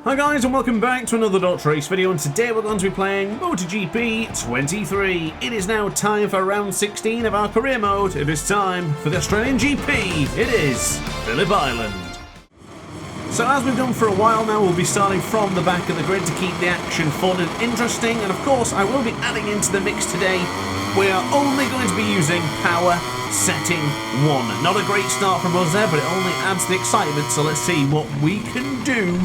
Hi guys and welcome back to another DrAce video, and today we're going to be playing MotoGP 23. It is now time for round 16 of our career mode. It is time for the Australian GP. It is Phillip Island. So as we've done for a while now, we'll be starting from the back of the grid to keep the action fun and interesting, and of course I will be adding into the mix today. We are only going to be using power setting 1. Not a great start from us there, but it only adds the excitement, so let's see what we can do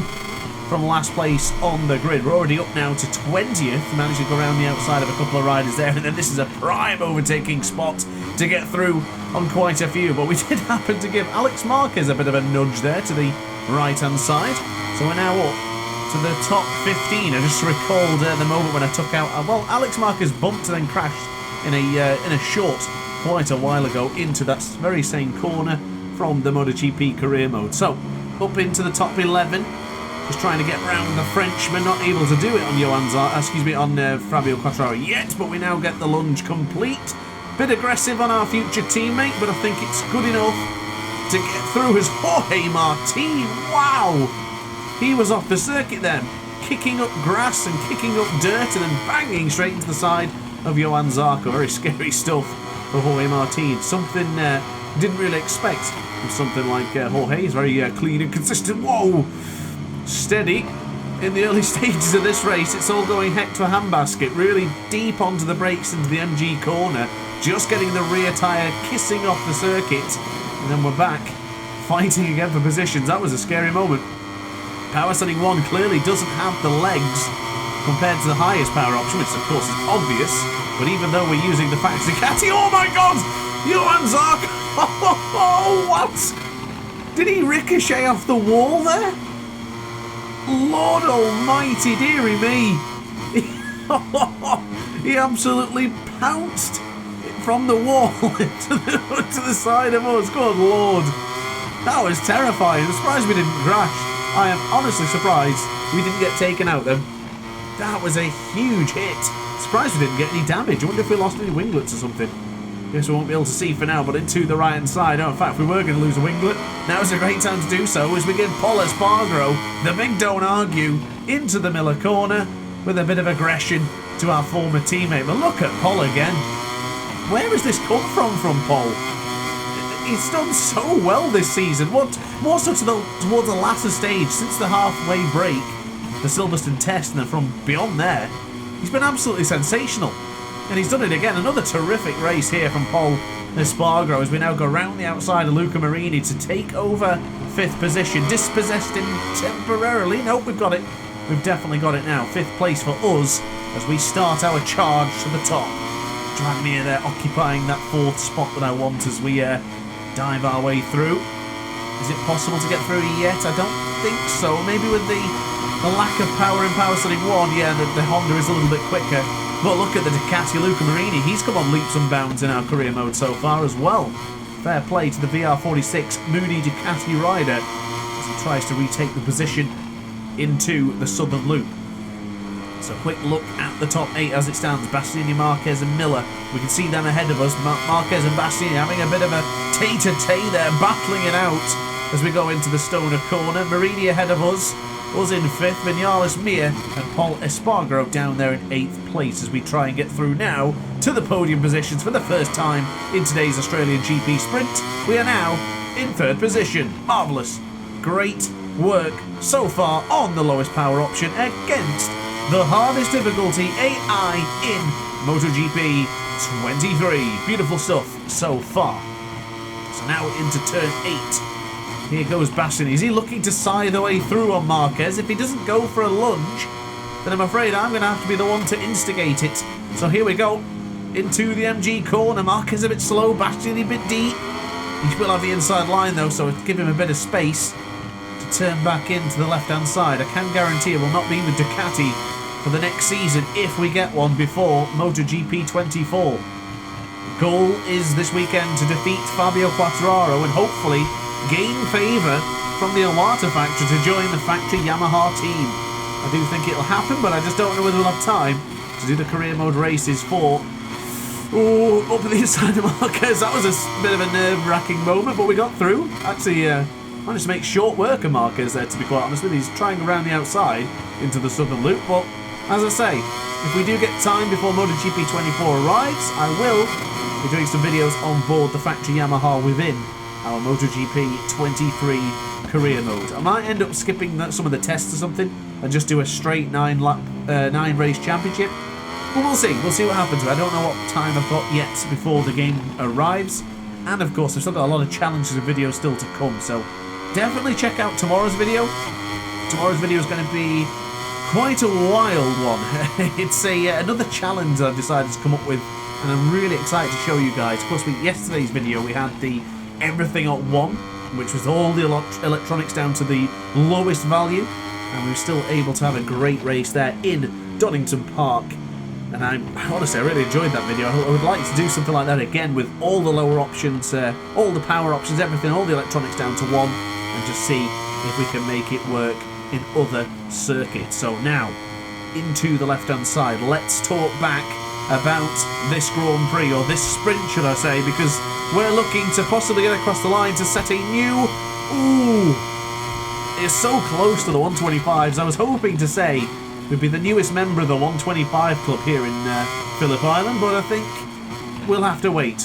from last place on the grid. We're already up now to 20th, managed to go around the outside of a couple of riders there, and then this is a prime overtaking spot to get through on quite a few, but we did happen to give Alex Marquez a bit of a nudge there to the right hand side, so we're now up to the top 15. I just recalled the moment when I took out, well, Alex Marquez bumped and then crashed in a short quite a while ago into that very same corner from the MotoGP career mode. So up into the top 11. Just trying to get round the Frenchman, not able to do it on Fabio Quartararo yet, but we now get the lunge complete. Bit aggressive on our future teammate, but I think it's good enough to get through as Jorge Martin. Wow! He was off the circuit then, kicking up grass and kicking up dirt and then banging straight into the side of Johan Zarco. Very scary stuff for Jorge Martin. Something didn't really expect from something like Jorge. He's very clean and consistent. Whoa! Steady in the early stages of this race. It's all going heck to a handbasket, really deep onto the brakes into the MG corner, just getting the rear tyre kissing off the circuit, and then we're back fighting again for positions. That was a scary moment. Power setting 1 clearly doesn't have the legs compared to the highest power option, which of course is obvious, but even though we're using the factory Ducati, oh my god, Johan Zarco, oh, what? Did he ricochet off the wall there? Lord almighty, dearie me. He absolutely pounced from the wall to the side of us. Good Lord. That was terrifying. I'm surprised we didn't crash. I am honestly surprised we didn't get taken out then. That was a huge hit. Surprised we didn't get any damage. I wonder if we lost any winglets or something. Guess we won't be able to see for now, but into the right hand side. Oh, in fact, if we were going to lose a winglet, now's a great time to do so as we get Paul Espargaro, the big don't argue, into the Miller corner with a bit of aggression to our former teammate. But look at Paul again. Where has this come from Paul? He's done so well this season. More so towards the latter stage, since the halfway break, the Silverstone test, and then from beyond there, he's been absolutely sensational. And he's done it again. Another terrific race here from Paul Espargaro as we now go round the outside of Luca Marini to take over 5th position. Dispossessed him temporarily. Nope, we've got it. We've definitely got it now. 5th place for us as we start our charge to the top. Dragmir there occupying that 4th spot that I want as we dive our way through. Is it possible to get through yet? I don't think so. Maybe with the lack of power in power setting 1, yeah, the Honda is a little bit quicker. But look at the Ducati Luca Marini. He's come on leaps and bounds in our career mode so far as well. Fair play to the VR46 Moody Ducati rider as he tries to retake the position into the southern loop. So quick look at the top 8 as it stands. Bastianini, Marquez and Miller. We can see them ahead of us. Marquez and Bastianini having a bit of a tete-a-tete there, battling it out as we go into the Stoner corner. Marini ahead of us. Us in 5th, Vinales, Mir and Paul Espargaro down there in 8th place as we try and get through now to the podium positions for the first time in today's Australian GP sprint. We are now in 3rd position. Marvellous. Great work so far on the lowest power option against the hardest difficulty AI in MotoGP 23. Beautiful stuff so far. So now into turn 8. Here goes Bastianini. Is he looking to sigh the way through on Marquez? If he doesn't go for a lunge, then I'm afraid I'm going to have to be the one to instigate it. So here we go. Into the MG corner. Marquez a bit slow. Bastianini a bit deep. He will have the inside line though, so give him a bit of space to turn back into the left-hand side. I can guarantee it will not be with Ducati for the next season if we get one before MotoGP 24. The goal is this weekend to defeat Fabio Quartararo and hopefully gain favour from the Iwata factory to join the factory Yamaha team. I do think it'll happen, but I just don't know whether we'll have time to do the career mode races for... Oh, up at the inside of Marquez. That was a bit of a nerve-wracking moment, but we got through. Actually, Managed to make short work of Marquez there, to be quite honest with you. He's trying around the outside into the southern loop, but as I say, if we do get time before MotoGP 24 arrives, I will be doing some videos on board the factory Yamaha within our MotoGP 23 career mode. I might end up skipping some of the tests or something and just do a straight 9 race championship. But we'll see. We'll see what happens. I don't know what time I've got yet before the game arrives. And of course, I've still got a lot of challenges and videos still to come. So definitely check out tomorrow's video. Tomorrow's video is going to be quite a wild one. It's another challenge I've decided to come up with, and I'm really excited to show you guys. Of course, yesterday's video we had the everything at 1, which was all the electronics down to the lowest value, and we were still able to have a great race there in Donington Park. And honestly, I really enjoyed that video. I would like to do something like that again with all the lower options, all the power options, everything, all the electronics down to 1, and just see if we can make it work in other circuits. So now, into the left-hand side, let's talk back about this Grand Prix, or this sprint, should I say, because we're looking to possibly get across the line to set a new... Ooh! It's so close to the 125s. I was hoping to say we'd be the newest member of the 125 club here in Phillip Island, but I think we'll have to wait.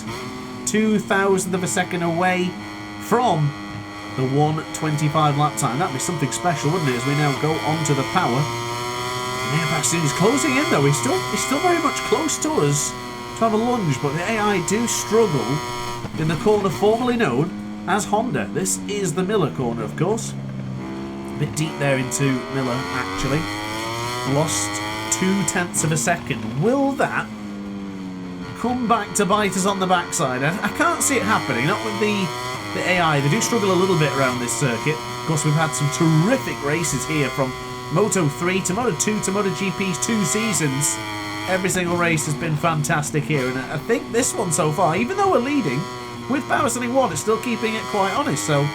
2,000th of a second away from the 125 lap time. That'd be something special, wouldn't it, as we now go on to the power. And Bastianini's closing in, though. He's still very much close to us to have a lunge, but the AI do struggle in the corner formerly known as Honda. This is the Miller corner, of course. A bit deep there into Miller, actually. Lost 0.2 of a second. Will that come back to bite us on the backside? I can't see it happening, not with the AI. They do struggle a little bit around this circuit. Of course, we've had some terrific races here from Moto 3 to Moto 2 to MotoGP's 2 seasons. Every single race has been fantastic here, and I think this one so far, even though we're leading, with power setting 1, it's still keeping it quite honest, so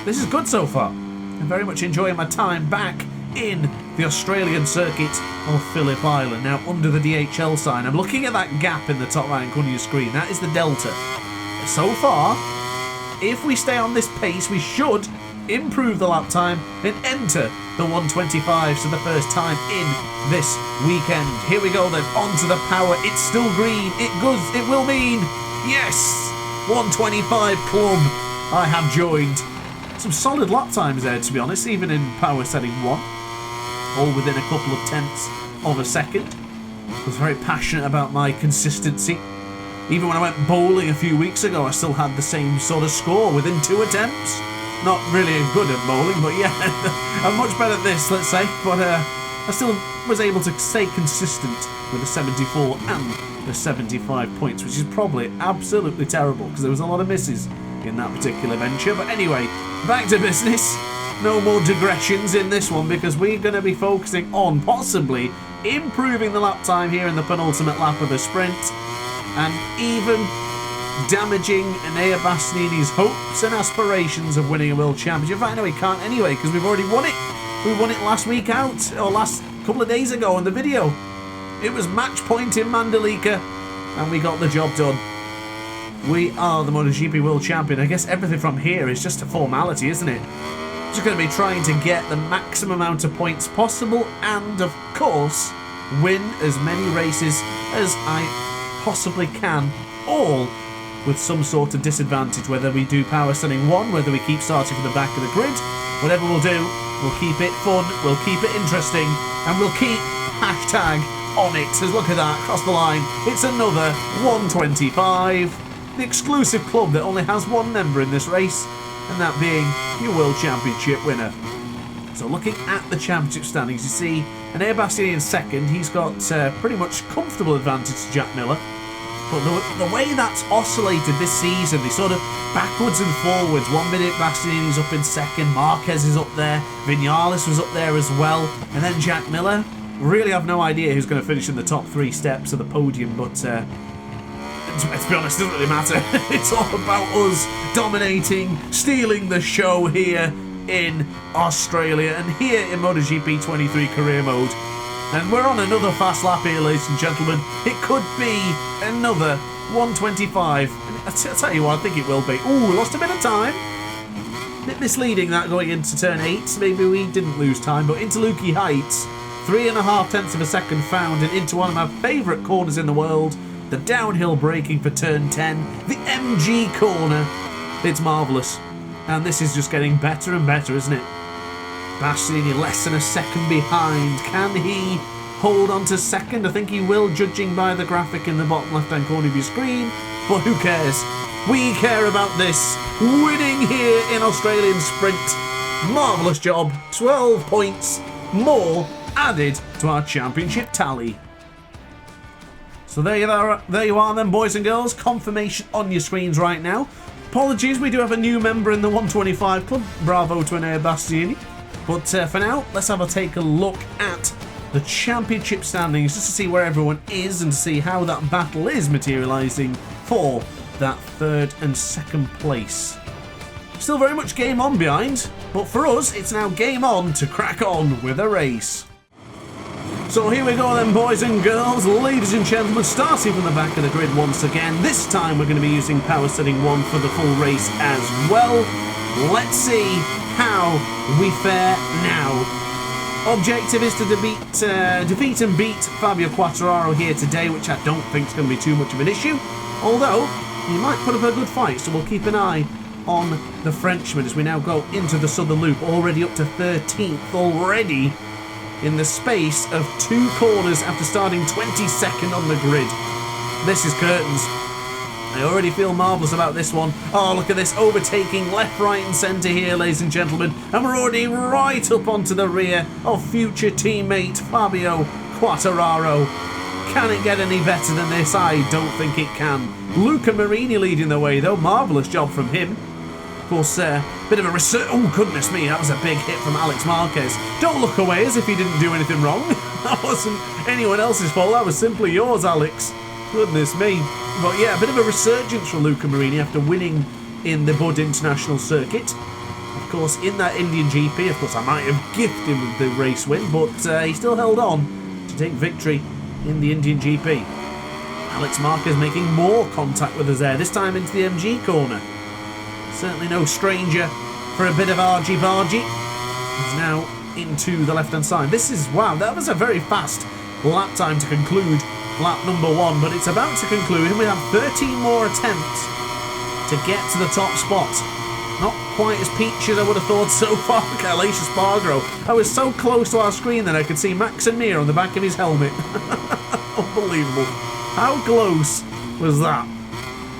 this is good so far. I'm very much enjoying my time back in the Australian circuit of Phillip Island. Now, under the DHL sign, I'm looking at that gap in the top right corner of your screen. That is the Delta. So far, if we stay on this pace, we should improve the lap time and enter the 125s for the first time in this weekend. Here we go then, onto the power. It's still green. It will mean, yes, 125 club. I have joined. Some solid lap times there, to be honest, even in power setting 1. All within a couple of tenths of a second. I was very passionate about my consistency. Even when I went bowling a few weeks ago, I still had the same sort of score within 2 attempts. Not really good at bowling, but yeah, I'm much better at this, let's say. But I still was able to stay consistent with the 74 and the 75 points, which is probably absolutely terrible because there was a lot of misses in that particular venture. But anyway, back to business. No more digressions in this one, because we're going to be focusing on possibly improving the lap time here in the penultimate lap of the sprint, and even damaging Enea Bastianini's hopes and aspirations of winning a world championship. I know he can't anyway, because we've already won it. We won it last week out, or last couple of days ago in the video. It was match point in Mandalika, and we got the job done. We are the MotoGP World Champion. I guess everything from here is just a formality, isn't it? Just going to be trying to get the maximum amount of points possible, and of course win as many races as I possibly can, all with some sort of disadvantage, whether we do power setting 1, whether we keep starting from the back of the grid. Whatever we'll do, we'll keep it fun, we'll keep it interesting, and we'll keep hashtag on it. So look at that, across the line, it's another 125, the exclusive club that only has 1 member in this race, and that being your World Championship winner. So looking at the championship standings, you see Enea Bastianini in second. He's got pretty much comfortable advantage to Jack Miller. But the way that's oscillated this season, they sort of backwards and forwards. 1 minute Bastianini's up in second, Marquez is up there, Vinales was up there as well, and then Jack Miller. Really have no idea who's going to finish in the top 3 steps of the podium, but to be honest, it doesn't really matter. It's all about us dominating, stealing the show here in Australia and here in MotoGP 23 career mode. And we're on another fast lap here, ladies and gentlemen. It could be another 125. I'll tell you what, I think it will be. Ooh, lost a bit of time. Bit misleading that going into turn 8. Maybe we didn't lose time, but into Lukey Heights, 3.5 tenths of a second found, and into one of my favourite corners in the world, the downhill braking for turn 10, the MG corner. It's marvellous. And this is just getting better and better, isn't it? Bastianini less than a second behind. Can he hold on to second? I think he will, judging by the graphic in the bottom left-hand corner of your screen. But who cares? We care about this. Winning here in Australian Sprint. Marvellous job. 12 points more added to our championship tally. So there you are then, boys and girls. Confirmation on your screens right now. Apologies, we do have a new member in the 125 club. Bravo to Enea Bastianini. But for now, let's take a look at the championship standings just to see where everyone is and to see how that battle is materialising for that third and second place. Still very much game on behind, but for us, it's now game on to crack on with a race. So here we go then, boys and girls, ladies and gentlemen, starting from the back of the grid once again. This time we're going to be using power setting 1 for the full race as well. Let's see how we fare now. Objective is to defeat and beat Fabio Quartararo here today, which I don't think is going to be too much of an issue. Although, he might put up a good fight, so we'll keep an eye on the Frenchman as we now go into the southern loop. Already up to 13th already in the space of 2 corners after starting 22nd on the grid. This is curtains. I already feel marvellous about this one. Oh, look at this, overtaking left, right and centre here, ladies and gentlemen. And we're already right up onto the rear of future teammate Fabio Quartararo. Can it get any better than this? I don't think it can. Luca Marini leading the way though. Marvellous job from him. Of course, bit of a research. Oh, goodness me, that was a big hit from Alex Marquez. Don't look away as if he didn't do anything wrong. That wasn't anyone else's fault. That was simply yours, Alex. Goodness me. But yeah, a bit of a resurgence from Luca Marini after winning in the Bud International Circuit. Of course, in that Indian GP, of course, I might have gifted him with the race win, but he still held on to take victory in the Indian GP. Alex Marquez making more contact with us there, this time into the MG corner. Certainly no stranger for a bit of argy-bargy. He's now into the left-hand side. This is, wow, that was a very fast lap time to conclude lap number 1, but it's about to conclude and we have 13 more attempts to get to the top spot. Not quite as peachy as I would have thought so far. Alicia Spargo. I was so close to our screen that I could see Max and Mir on the back of his helmet. Unbelievable. How close was that?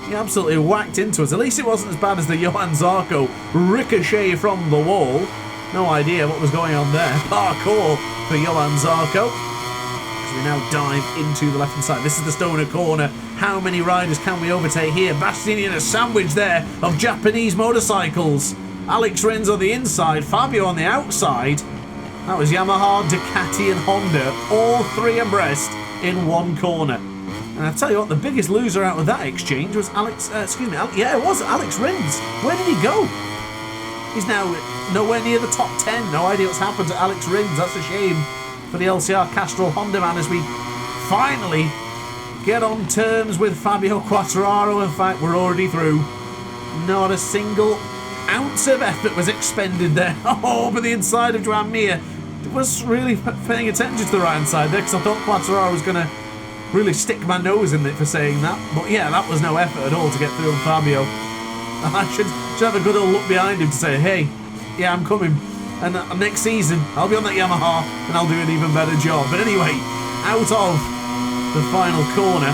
He absolutely whacked into us. At least it wasn't as bad as the Johan Zarco ricochet from the wall. No idea what was going on there. Parkour for Johan Zarco. As we now dive into the left-hand side. This is the Stoner corner. How many riders can we overtake here? Bastianini in a sandwich there of Japanese motorcycles. Alex Rins on the inside, Fabio on the outside. That was Yamaha, Ducati and Honda, all 3 abreast in one corner. And I tell you what, the biggest loser out of that exchange was Alex Rins. Where did he go? He's now nowhere near the top 10. No idea what's happened to Alex Rins. That's a shame for the LCR Castrol Honda man as we finally get on terms with Fabio Quartararo. In fact, we're already through. Not a single ounce of effort was expended there. Oh, but the inside of Joan Mir was really paying attention to the right hand side there because I thought Quartararo was going to really stick my nose in it for saying that. But yeah, that was no effort at all to get through on Fabio. I should have a good old look behind him to say, hey, yeah, I'm coming. And next season, I'll be on that Yamaha and I'll do an even better job. But anyway, out of the final corner,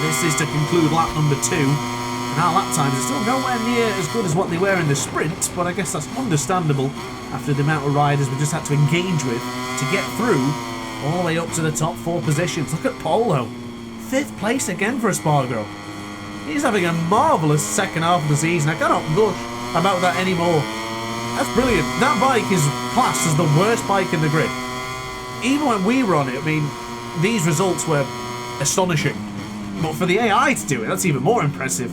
this is to conclude lap number 2. And our lap times are still nowhere near as good as what they were in the sprint, but I guess that's understandable after the amount of riders we just had to engage with to get through all the way up to the top 4 positions. Look at Polo. 5th place again for Espargaro. He's having a marvellous second half of the season. I cannot gush about that anymore. That's brilliant. That bike is classed as the worst bike in the grid. Even when we were on it, I mean, these results were astonishing. But for the AI to do it, that's even more impressive.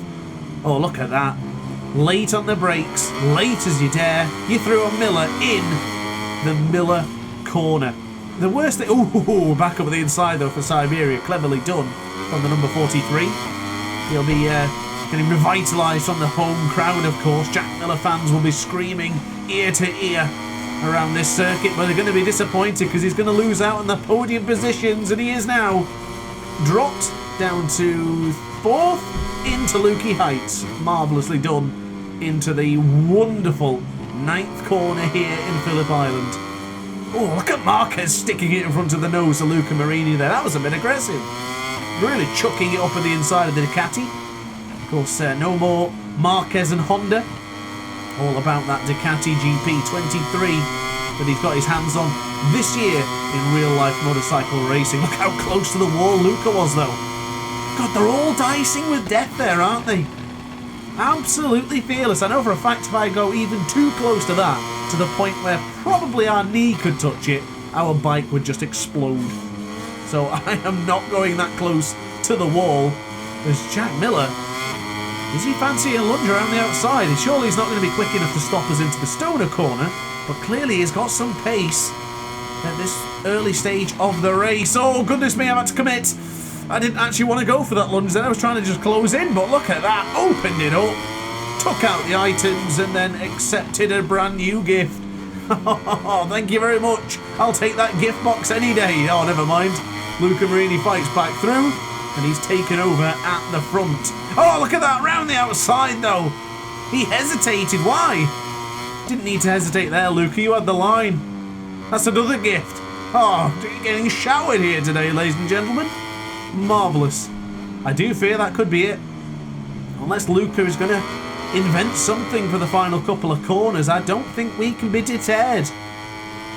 Oh, look at that. Late on the brakes, late as you dare, you threw a Miller in the Miller corner. The worst thing... Ooh, back over the inside though for Siberia. Cleverly done from the number 43. He'll be Getting revitalised from the home crowd, of course. Jack Miller fans will be screaming ear to ear around this circuit, but they're going to be disappointed because he's going to lose out on the podium positions, and he is now dropped down to 4th into Lukey Heights. Marvellously done into the wonderful 9th corner here in Phillip Island. Oh, look at Marquez sticking it in front of the nose of Luca Marini there. That was a bit aggressive. Really chucking it up at the inside of the Ducati. Of course, no more Marquez and Honda. All about that Ducati GP23 that he's got his hands on this year in real-life motorcycle racing. Look how close to the wall Luca was, though. God, they're all dicing with death there, aren't they? Absolutely fearless. I know for a fact if I go even too close to that, to the point where probably our knee could touch it, our bike would just explode. So I am not going that close to the wall. There's Jack Miller. Does he fancy a lunge around the outside? Surely he's not going to be quick enough to stop us into the Stoner corner, but clearly he's got some pace at this early stage of the race. Oh, goodness me, I've had to commit. I didn't actually want to go for that lunge then. I was trying to just close in, but look at that. Opened it up, took out the items, and then accepted a brand new gift. Oh, thank you very much. I'll take that gift box any day. Oh, never mind. Luca Marini fights back through, and he's taken over at the front. Oh, look at that, round the outside though. He hesitated, why? Didn't need to hesitate there, Luca, you had the line. That's another gift. Oh, getting showered here today, ladies and gentlemen. Marvellous. I do fear that could be it. Unless Luca is going to invent something for the final couple of corners, I don't think we can be deterred.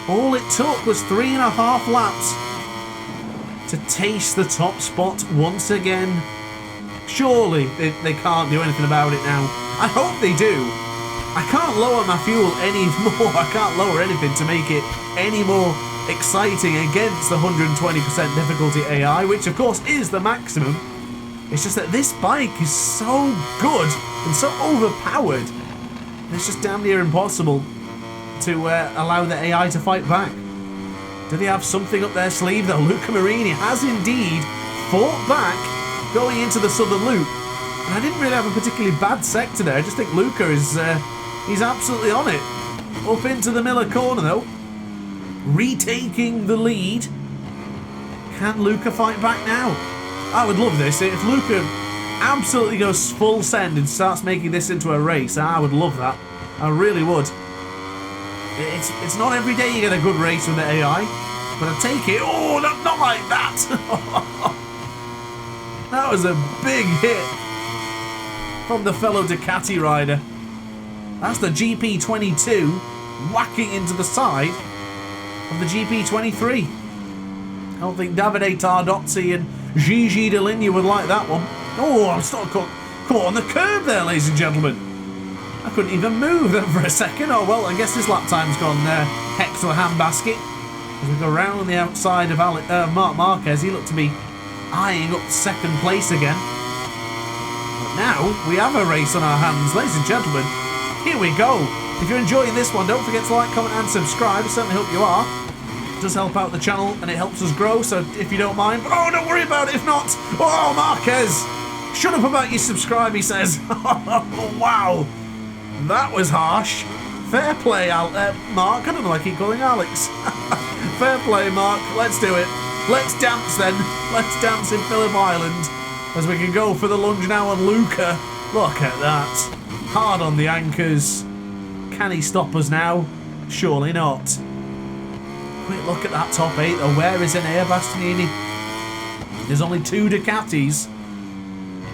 All it took was 3.5 laps to taste the top spot once again. Surely they can't do anything about it now. I hope they do. I can't lower my fuel any more. I can't lower anything to make it any more exciting against the 120% difficulty AI, which of course is the maximum. It's just that this bike is so good and so overpowered. It's just damn near impossible to allow the AI to fight back. Do they have something up their sleeve though? Luca Marini has indeed fought back going into the southern loop. And I didn't really have a particularly bad sector there. I just think Luca is he's absolutely on it. Up into the Miller corner though. Retaking the lead. Can Luca fight back now? I would love this. If Luca absolutely goes full send and starts making this into a race, I would love that. I really would. It's not every day you get a good race with the AI, but I take it. Oh, not like that. That was a big hit from the fellow Ducati rider. That's the GP22 whacking into the side of the GP23. I don't think Davide Tardozzi and Gigi Dell'Igna would like that one. Oh, I'm still caught on the curb there, ladies and gentlemen. I couldn't even move then for a second. Oh, well, I guess this lap time's gone hex to a handbasket. As we go round the outside of Marc Marquez, he looked to be eyeing up second place again. But now we have a race on our hands, ladies and gentlemen. Here we go. If you're enjoying this one, don't forget to like, comment and subscribe. I certainly hope you are. It does help out the channel and it helps us grow, so if you don't mind. Oh, don't worry about it if not. Oh, Marquez, shut up about your subscribe, he says. Oh, wow. That was harsh. Fair play, Mark. I don't know why I keep calling Alex. Fair play, Mark. Let's do it. Let's dance then. Let's dance in Phillip Island as we can go for the lunge now on Luca. Look at that. Hard on the anchors. Can he stop us now? Surely not. Quick look at that top 8 though. Where is Enea Bastianini? There's only 2 Ducatis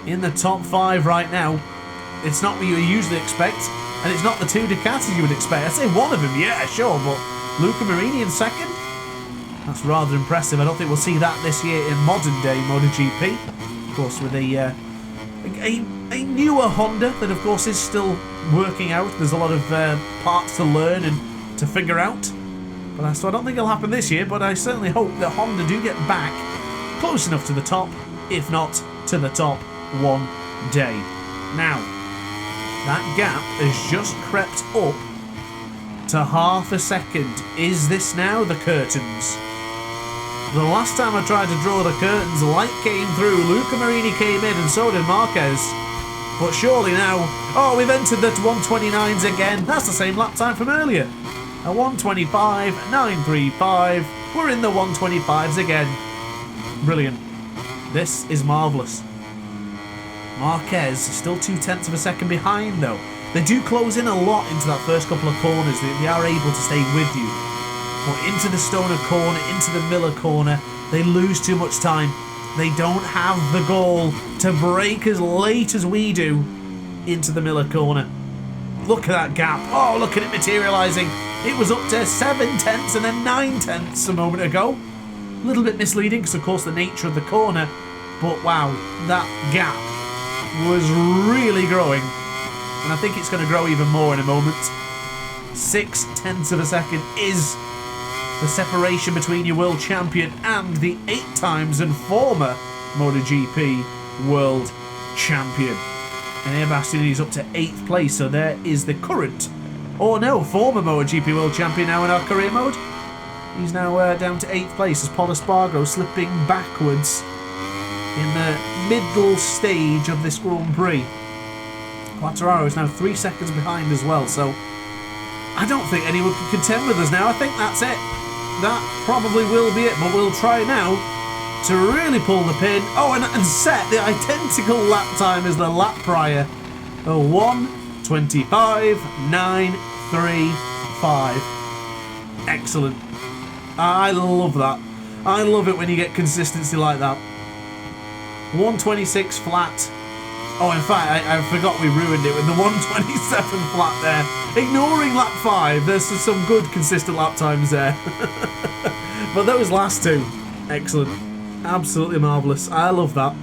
in the top 5 right now. It's not what you usually expect, and it's not the 2 Ducatis you would expect. I'd say one of them, yeah, sure, but Luca Marini in second? That's rather impressive. I don't think we'll see that this year in modern day MotoGP. Of course, with a newer Honda that, of course, is still working out. There's a lot of parts to learn and to figure out. So I don't think it'll happen this year, but I certainly hope that Honda do get back close enough to the top, if not to the top one day. Now, that gap has just crept up to half a second. Is this now the curtains? The last time I tried to draw the curtains, light came through, Luca Marini came in, and so did Marquez. But surely now... Oh, we've entered the 129s again. That's the same lap time from earlier. A 125.935. We're in the 125s again. Brilliant. This is marvellous. Marquez is still 0.2 of a second behind, though. They do close in a lot into that first couple of corners. They are able to stay with you. But into the Stoner corner, into the Miller corner, they lose too much time. They don't have the goal to break as late as we do into the Miller corner. Look at that gap. Oh, look at it materialising. It was up to 0.7 and then 0.9 a moment ago. A little bit misleading because, of course, the nature of the corner. But, wow, that gap was really growing. And I think it's going to grow even more in a moment. 0.6 of a second is the separation between your world champion and the 8 times and former MotoGP world champion. And here Bastianini's up to 8th place, so there is the current, or no, former MotoGP world champion now in our career mode. He's now down to 8th place as Paul Espargaro slipping backwards in the middle stage of this Grand Prix. Quartararo is now 3 seconds behind as well, so I don't think anyone can contend with us now. I think that's it. That probably will be it, but we'll try now to really pull the pin. Oh, and set the identical lap time as the lap prior. A 1:25.935. Excellent. I love that. I love it when you get consistency like that. 1:26 flat. Oh, in fact, I forgot we ruined it with the 1:27 flat there. Ignoring lap 5, there's some good consistent lap times there. But those last two, excellent. Absolutely marvellous. I love that.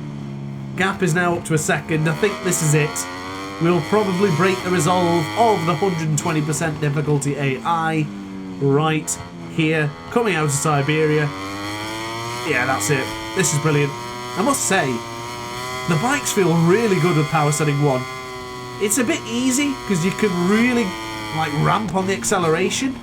Gap is now up to a second. I think this is it. We'll probably break the resolve of the 120% difficulty AI right here. Coming out of Siberia. Yeah, that's it. This is brilliant. I must say, the bikes feel really good with power setting 1. It's a bit easy because you can really ramp on the acceleration.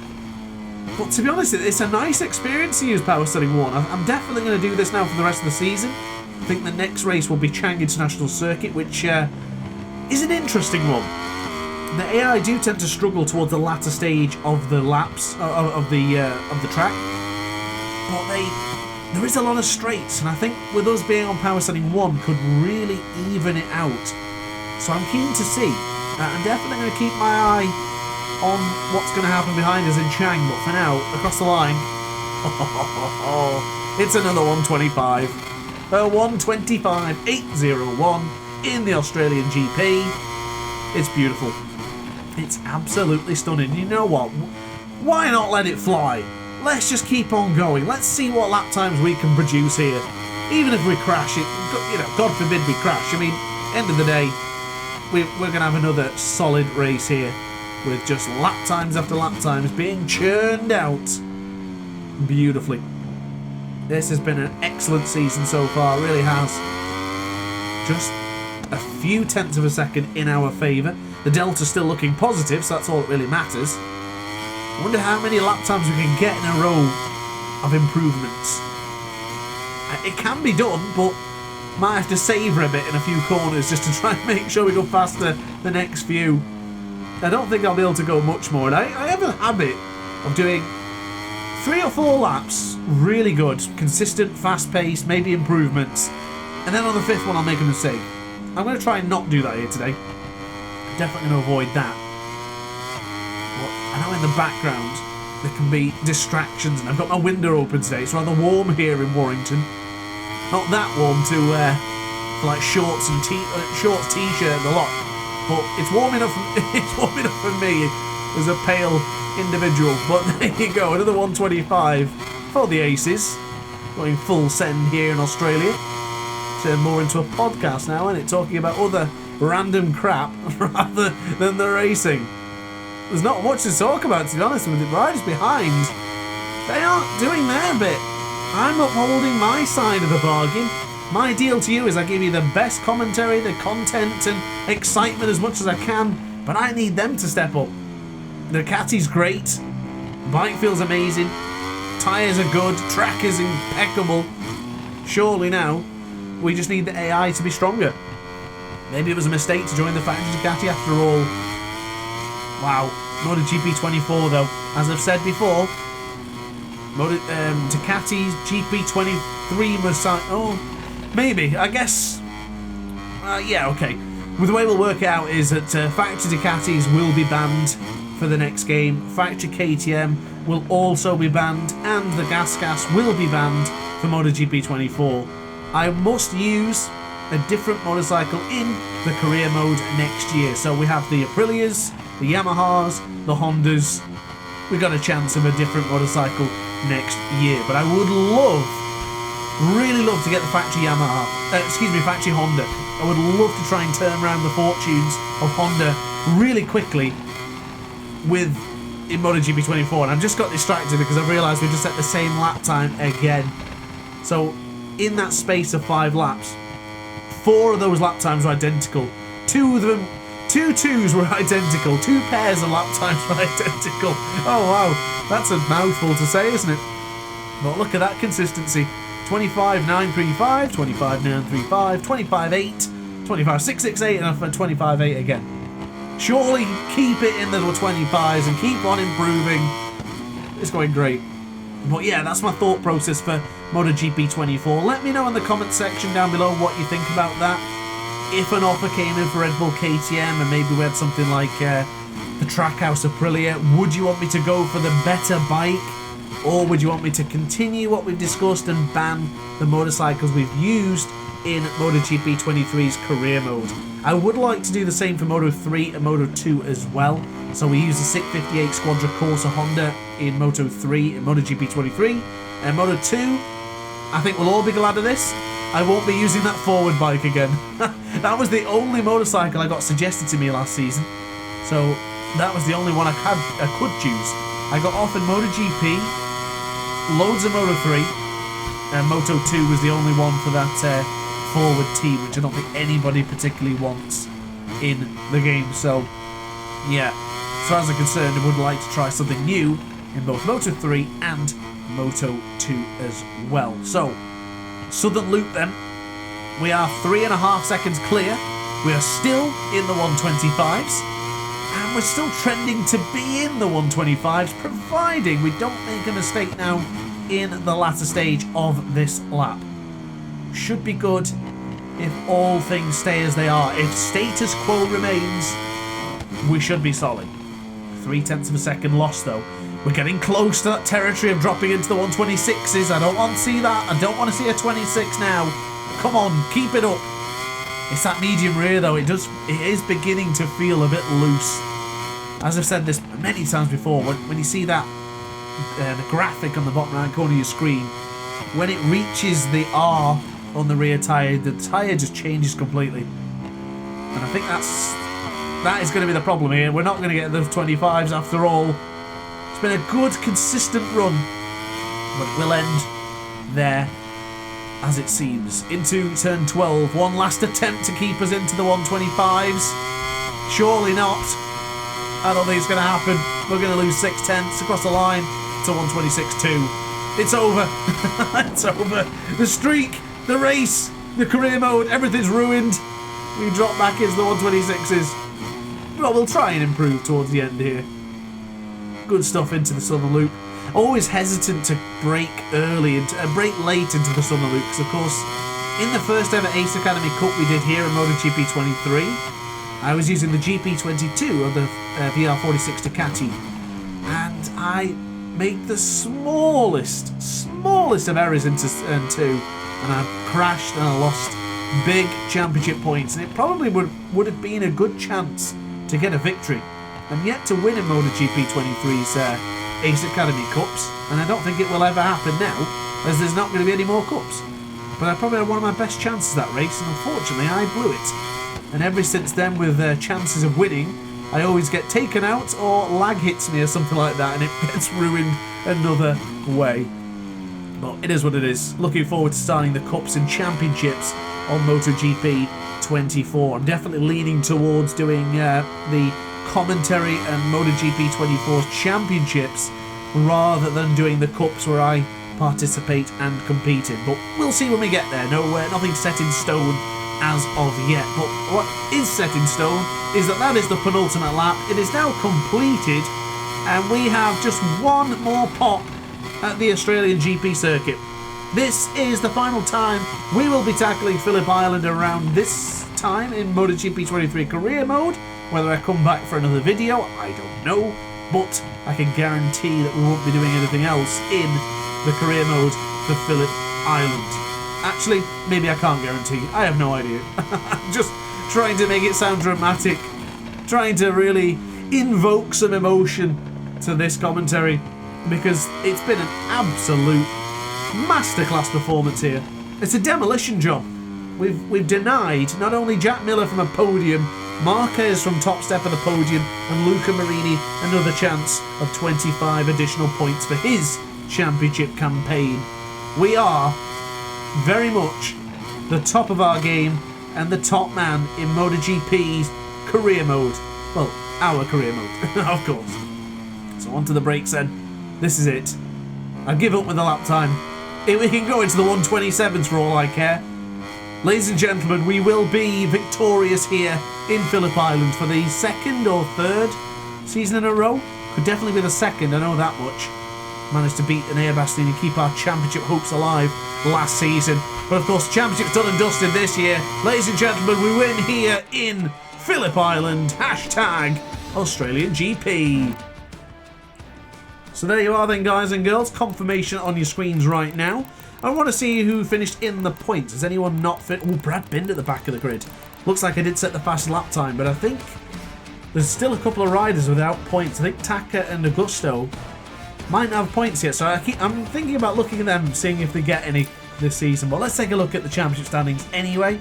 But to be honest, it's a nice experience to use power setting 1. I'm definitely going to do this now for the rest of the season. I think the next race will be Chang International Circuit, which is an interesting one. The AI do tend to struggle towards the latter stage of the laps of the track, but there is a lot of straights, and I think with us being on power setting 1 could really even it out. So I'm keen to see. I'm definitely going to keep my eye on what's going to happen behind us in Chang, but for now, across the line, it's another 1:25. 1:25.801 in the Australian GP. It's beautiful. It's absolutely stunning. You know what? Why not let it fly? Let's just keep on going. Let's see what lap times we can produce here. Even if we crash it, God forbid we crash. I mean, end of the day, we're going to have another solid race here with just lap times after lap times being churned out beautifully. This has been an excellent season so far, it really has. Just a few tenths of a second in our favour. The delta's still looking positive, so that's all that really matters. I wonder how many lap times we can get in a row of improvements. It can be done, but might have to savour a bit in a few corners just to try and make sure we go faster the next few. I don't think I'll be able to go much more. And I have a habit of doing 3 or 4 laps, really good, consistent, fast-paced, maybe improvements, and then on the 5th one I'll make a mistake. I'm going to try and not do that here today. Definitely going to avoid that. But I know in the background there can be distractions, and I've got my window open today. It's rather warm here in Warrington. Not that warm for like shorts and shorts, t-shirt, and a lot. But it's warm enough. It's warm enough for me as a pale individual. But there you go, another 1:25 for the Aces. Going full send here in Australia. Turn more into a podcast now, isn't it? Talking about other random crap rather than the racing. There's not much to talk about, to be honest with you. The riders behind, they aren't doing their bit. I'm upholding my side of the bargain. My deal to you is I give you the best commentary, the content and excitement as much as I can, but I need them to step up. The Ducati's great, bike feels amazing, tyres are good, track is impeccable. Surely now, we just need the AI to be stronger. Maybe it was a mistake to join the Factory Ducati after all. Wow. MotoGP 24 though, as I've said before, Ducati's GP 23 was maybe, I guess, yeah, okay. Well, the way we'll work it out is that Factory Ducatis will be banned for the next game, Factory KTM will also be banned, and the Gas will be banned for MotoGP 24. I must use a different motorcycle in the career mode next year. So we have the Aprilias, the Yamahas, the Hondas. We got a chance of a different motorcycle next year. But I would really love to get the factory factory Honda. I would love to try and turn around the fortunes of Honda really quickly in MotoGP 24. And I've just got distracted because I've realised we just set the same lap time again. So in that space of 5 laps, 4 of those lap times were identical. 2 twos were identical. 2 pairs of lap times were identical. Oh wow, that's a mouthful to say, isn't it? But look at that consistency. 25.935, 25.935, 25.8, 25.668, and 25.8 again. Surely keep it in the 25s and keep on improving. It's going great. But yeah, that's my thought process for MotoGP 24. Let me know in the comment section down below what you think about that. If an offer came in for Red Bull KTM and maybe we had something like the Trackhouse Aprilia, would you want me to go for the better bike? Or would you want me to continue what we've discussed and ban the motorcycles we've used in MotoGP 23's career mode? I would like to do the same for Moto 3 and Moto 2 as well. So we use the 658 Squadra Corsa Honda in Moto 3 and MotoGP 23. And Moto 2, I think we'll all be glad of this. I won't be using that forward bike again. That was the only motorcycle I got suggested to me last season. So that was the only one I could choose. I got offered MotoGP, loads of Moto 3, and Moto 2 was the only one for that forward team, which I don't think anybody particularly wants in the game. So yeah, as far as I'm concerned, I would like to try something new in both Moto 3 and Moto 2 as well. So Southern Loop then, we are 3.5 seconds clear. We are still in the 125s, and we're still trending to be in the 125s, providing we don't make a mistake now in the latter stage of this lap. Should be good if all things stay as they are. If status quo remains, we should be solid. 0.3 of a second loss though. We're getting close to that territory of dropping into the 126s. I don't want to see that. I don't want to see a 26 now. Come on, keep it up. It's that medium rear though. It is beginning to feel a bit loose. As I've said this many times before, when you see that the graphic on the bottom right corner of your screen, when it reaches the R on the rear tyre, the tyre just changes completely. And I think that is going to be the problem here. We're not going to get the 25s after all. It's been a good, consistent run, but it will end there, as it seems. Into turn 12, one last attempt to keep us into the 125s. Surely not. I don't think it's going to happen. We're going to lose 0.6 across the line to 126.2. It's over. It's over. The streak, the race, the career mode, everything's ruined. We drop back into the 126s. Well, we'll try and improve towards the end here. Good stuff into the Southern Loop. Always hesitant to brake early and brake late into the Southern Loop, because of course in the first ever Ace Academy Cup we did here in MotoGP 23, I was using the GP22 of the VR46 Ducati, and I made the smallest of errors into turn 2, and I crashed and I lost big championship points, and it probably would have been a good chance to get a victory. I'm yet to win in MotoGP 23's Ace Academy Cups, and I don't think it will ever happen now, as there's not going to be any more Cups. But I probably had one of my best chances that race, and unfortunately I blew it. And ever since then, with chances of winning, I always get taken out or lag hits me or something like that, and it gets ruined another way. But it is what it is. Looking forward to starting the Cups and Championships on MotoGP 24. I'm definitely leaning towards doing the commentary and MotoGP 24's Championships rather than doing the Cups where I participate and compete in. But we'll see when we get there. No, nothing's set in stone as of yet. But what is set in stone is that is the penultimate lap. It is now completed, and we have just one more pop at the Australian GP circuit. This is the final time we will be tackling Phillip Island around this time in MotoGP 23 career mode. Whether I come back for another video, I don't know, but I can guarantee that we won't be doing anything else in the career mode for Phillip Island. Actually, maybe I can't guarantee. I have no idea. I'm just trying to make it sound dramatic, trying to really invoke some emotion to this commentary, because it's been an absolute masterclass performance here. It's a demolition job. We've denied not only Jack Miller from a podium, Marquez from top step of the podium, and Luca Marini another chance of 25 additional points for his championship campaign. We are very much the top of our game and the top man in MotoGP's career mode. Well, our career mode, of course. So on to the brakes then. This is it. I give up with the lap time. We can go into the 127s for all I care. Ladies and gentlemen, we will be victorious here in Phillip Island for the second or third season in a row. Could definitely be the second, I know that much. Managed to beat an Airbastine and keep our championship hopes alive last season. But of course, the championship's done and dusted this year. Ladies and gentlemen, we win here in Phillip Island. Hashtag Australian GP. So there you are then, guys and girls. Confirmation on your screens right now. I want to see who finished in the points. Has anyone not fit? Oh, Brad Bind at the back of the grid. Looks like I did set the fast lap time, but I think there's still a couple of riders without points. I think Taka and Augusto might not have points yet, so I'm thinking about looking at them, seeing if they get any this season. But let's take a look at the championship standings anyway.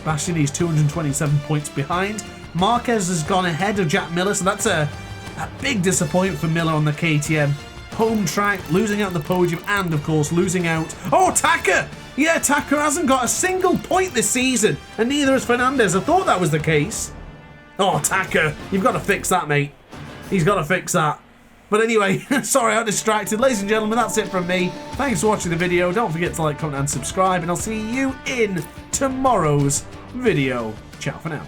Bastiani's 227 points behind. Marquez has gone ahead of Jack Miller, so that's a big disappointment for Miller on the KTM. Home track, losing out on the podium, and of course losing out. Oh, Taka! Yeah, Taka hasn't got a single point this season, and neither has Fernandez. I thought that was the case. Oh, Taka, you've got to fix that, mate. He's got to fix that. But anyway, sorry I'm distracted. Ladies and gentlemen, that's it from me. Thanks for watching the video. Don't forget to like, comment, and subscribe, and I'll see you in tomorrow's video. Ciao for now.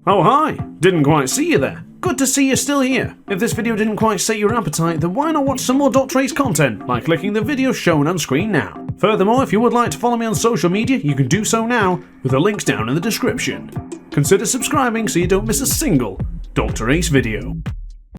Oh, hi. Didn't quite see you there. Good to see you're still here. If this video didn't quite set your appetite, then why not watch some more DrAce content by clicking the video shown on screen now. Furthermore, if you would like to follow me on social media, you can do so now with the links down in the description. Consider subscribing so you don't miss a single DrAce video.